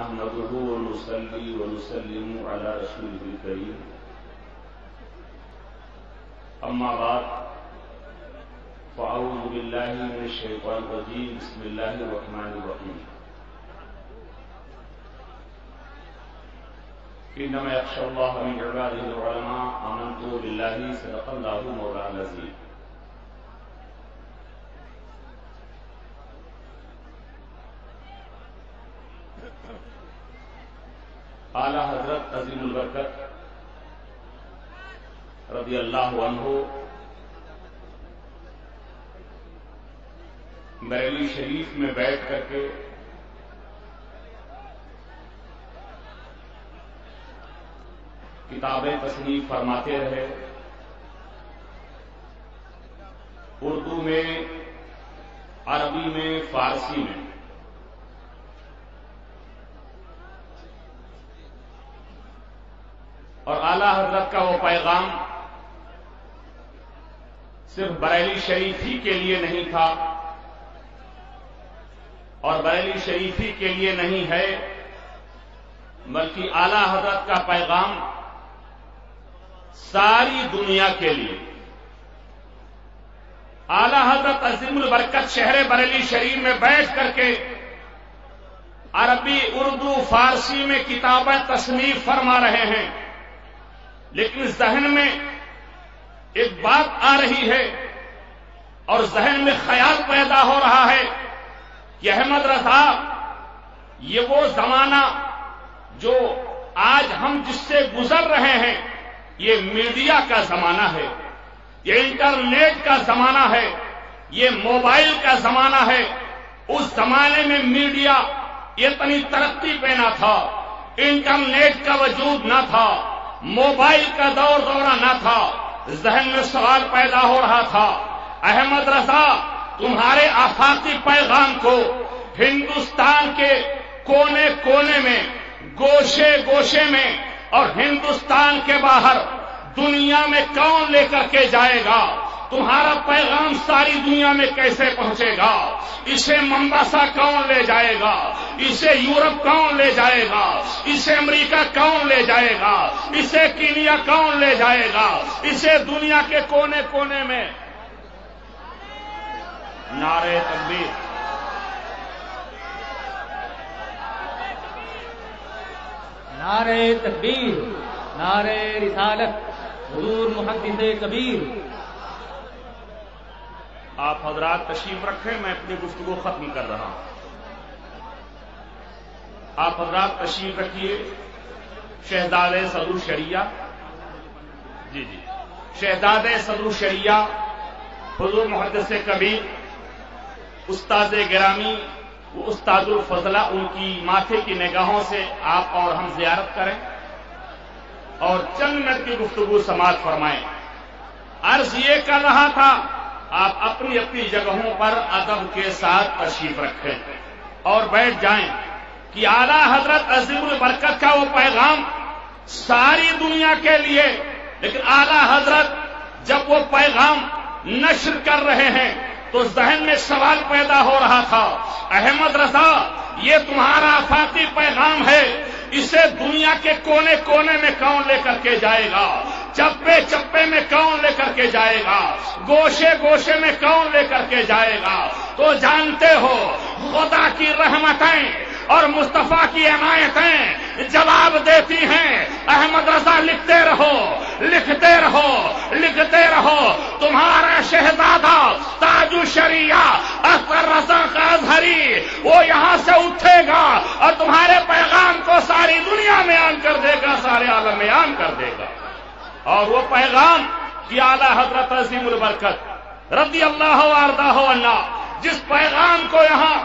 نحمده ونصلي ونسلم على رسوله الكريم أما بعد فأعوذ بالله من الشيطان الرجيم بسم الله الرحمن الرحيم إنما يخشى الله من عباده العلماء آمنت بالله صدق الله مولانا العظيم. اعلی حضرت عظیم البرکت رضی اللہ عنہ بریلی شریف میں بیٹھ کر کے کتابیں تصنیف فرماتے رہے. اردو میں، عربی میں، فارسی میں. اور اعلی حضرت کا وہ پیغام صرف بریلی شریف ہی کے لیے نہیں تھا اور بریلی شریف ہی کے لیے نہیں ہے، بلکہ اعلی حضرت کا پیغام ساری دنیا کے لیے. اعلی حضرت عظیم البرکت شہر بریلی شریف میں بیٹھ کر کے عربی، اردو، فارسی میں کتابیں تصنیف فرما رہے ہیں، لیکن ذہن میں ایک بات آ رہی ہے اور ذہن میں خیال پیدا ہو رہا ہے کہ احمد رضا، یہ وہ زمانہ جو آج ہم جس سے گزر رہے ہیں، یہ میڈیا کا زمانہ ہے، یہ انٹرنیٹ کا زمانہ ہے، یہ موبائل کا زمانہ ہے. اس زمانے میں میڈیا اتنی ترقی پہ نہ تھا، انٹرنیٹ کا وجود نہ تھا، موبائل کا دورہ نہ تھا. ذہن میں سوال پیدا ہو رہا تھا، احمد رضا، تمہارے آفاقی پیغام کو ہندوستان کے کونے کونے میں، گوشے گوشے میں اور ہندوستان کے باہر دنیا میں کون لے کر کے جائے گا؟ تمہارا پیغام ساری دنیا میں کیسے پہنچے گا؟ اسے ممباسا کون لے جائے گا؟ اسے یورپ کون لے جائے گا؟ اسے امریکہ کون لے جائے گا؟ اسے کینیا کون لے جائے گا؟ اسے دنیا کے کونے کونے میں. نعرہ تکبیر، نعرہ تکبیر، نعرہ رسالت، حضور محدث کبیر. آپ حضرات تشریف رکھیں، میں اپنی گفتگو ختم کر رہا ہوں. آپ حضرات تشریف رکھیے. شہزادے صدر شریعہ، جی شہزادے صدر شریعہ حضور محدث کبیر، استاد گرامی، وہ استاد الفضلہ، ان کی ماتھے کی نگاہوں سے آپ اور ہم زیارت کریں اور چند منٹ کی گفتگو سماعت فرمائیں. عرض یہ کر رہا تھا، آپ اپنی اپنی جگہوں پر ادب کے ساتھ تشریف رکھیں اور بیٹھ جائیں کہ اعلی حضرت عظیم البرکت کا وہ پیغام ساری دنیا کے لیے. لیکن اعلی حضرت جب وہ پیغام نشر کر رہے ہیں تو ذہن میں سوال پیدا ہو رہا تھا، احمد رضا، یہ تمہارا آفاقی پیغام ہے، اسے دنیا کے کونے کونے میں کون لے کر کے جائے گا؟ چپے چپے میں کون لے کر کے جائے گا؟ گوشے گوشے میں کون لے کر کے جائے گا؟ تو جانتے ہو خدا کی رحمتیں اور مصطفیٰ کی عنایتیں جواب دیتی ہیں. احمد رضا، لکھتے رہو، لکھتے رہو، لکھتے رہو. تمہارا شہزادہ تاج الشریعہ اختر رضا کا اظہری، وہ یہاں سے اٹھے گا اور تمہارے پیغام کو ساری دنیا میں عام کر دے گا، سارے عالم میں عام کر دے گا. اور وہ پیغام کہ اعلی حضرت عظیم البرکت رضی اللہ وارضاہ عنہ جس پیغام کو یہاں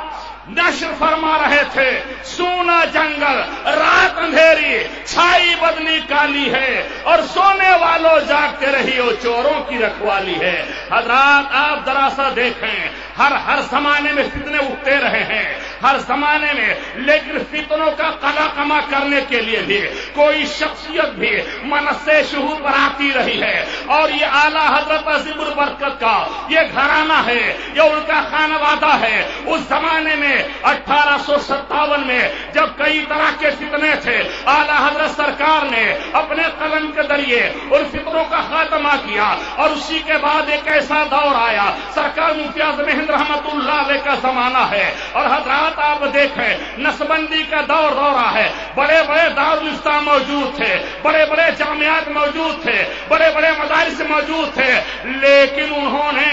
نشر فرما رہے تھے، سونا جنگل، رات اندھیری، چھائی بدنی کالی ہے اور سونے والوں جاگتے رہی وہ چوروں کی رکھوالی ہے. حضرات، آپ ذرا سا دیکھیں، ہر زمانے میں فتنے اٹھتے رہے ہیں، ہر زمانے میں، لیکن فتنوں کا قلاقمہ کرنے کے لیے بھی کوئی شخصیت بھی منصے شہود پر آتی رہی ہے، اور یہ اعلیٰ حضرت عظیم البرکت کا یہ گھرانہ ہے، یہ ان کا خانوادہ ہے۔ اس زمانے میں 1857 میں جب کئی طرح کے فتنے تھے، اعلیٰ حضرت سرکار نے اپنے قلم کے ذریعے ان فتنوں کا خاتمہ کیا، اور اسی کے بعد ایک ایسا دور آیا، سرکار مفتی اعظم ہند رحمت اللہ علیہ کا زمانہ ہے، اور حضرات آپ دیکھیں نسبندی کا دورہ ہے، بڑے بڑے دارالاسلام موجود تھے، بڑے بڑے جامعات موجود تھے، بڑے بڑے مدارس موجود تھے، لیکن انہوں نے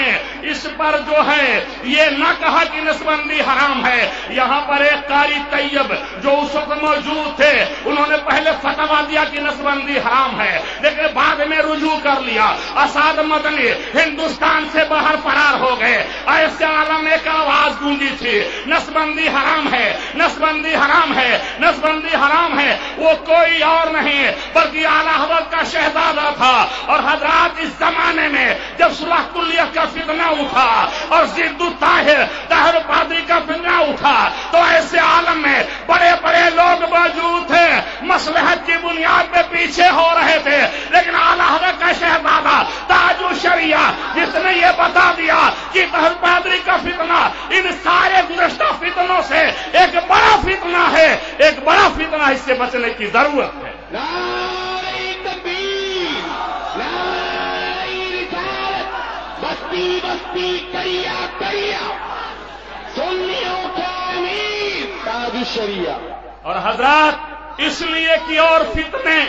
اس پر جو ہے یہ نہ کہا کہ نسبندی حرام ہے۔ یہاں پر ایک قاری طیب جو اس وقت موجود تھے، انہوں نے پہلے فتویٰ دیا کہ نسبندی حرام ہے، لیکن بعد میں رجوع کر لیا۔ اسعد مدنی ہندوستان سے باہر فرار ہو گئے، ایسے عالم میں ایک آواز گونجی تھی، نسبندی حرام ہے، نسبندی حرام ہے، نسبندی حرام ہے۔ وہ کوئی اور نہیں بلکہ اعلیٰ حضرت کا شہزادہ تھا۔ اور حضرات اس زمانے میں جب صلح کلیہ کا فتنہ اٹھا اور ضد الطاہر طاہر پادری کا فتنہ اٹھا، تو ایسے عالم میں بڑے بڑے لوگ موجود تھے، مصلحت کی بنیاد پہ پیچھے ہو رہے تھے، لیکن اعلیٰ حضرت کا شہزادہ تاج الشریعہ جس نے یہ بتا دیا کہ طاہر پادری کا فتنہ ان سارے گزشتہ فتنوں سے ایک بڑا فتنہ ہے، ایک بڑا فتنہ، اس سے بچنے کی ضرورت ہے۔ نعرہ تکبیر، نعرہ رسالت، بستی بستی کریا کریا، سنیوں کا امیر تاج الشریعہ۔ اور حضرات اس لیے کہ اور فتنے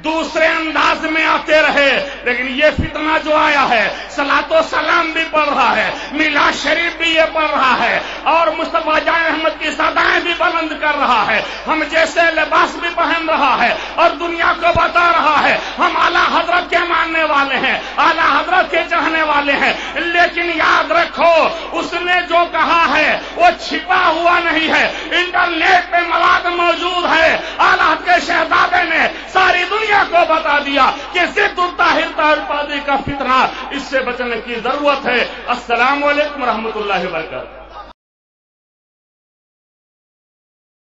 دوسرے انداز میں آتے رہے، لیکن یہ فتنہ جو آیا ہے صلاۃ و سلام بھی پڑھ رہا ہے، میلاد شریف بھی یہ پڑھ رہا ہے، اور مصطفیٰ جان احمد کی صدائیں بھی بلند کر رہا ہے، ہم جیسے لباس بھی پہن رہا ہے، اور دنیا کو بتا رہا ہے ہم اعلیٰ حضرت کے ماننے والے ہیں، اعلیٰ حضرت کے چاہنے والے ہیں۔ لیکن یاد رکھو اس نے جو کہا ہے وہ چھپا ہوا نہیں ہے، انٹرنیٹ پہ مواد موجود ہے۔ اعلیٰ حضرت کے شہزادے نے ساری دنیا کو بتا دیا کہ ضد الطاہر طاہر پادری کا فتنہ، اس سے بچنے کی ضرورت ہے۔ السلام علیکم ورحمۃ اللہ وبرکاتہ۔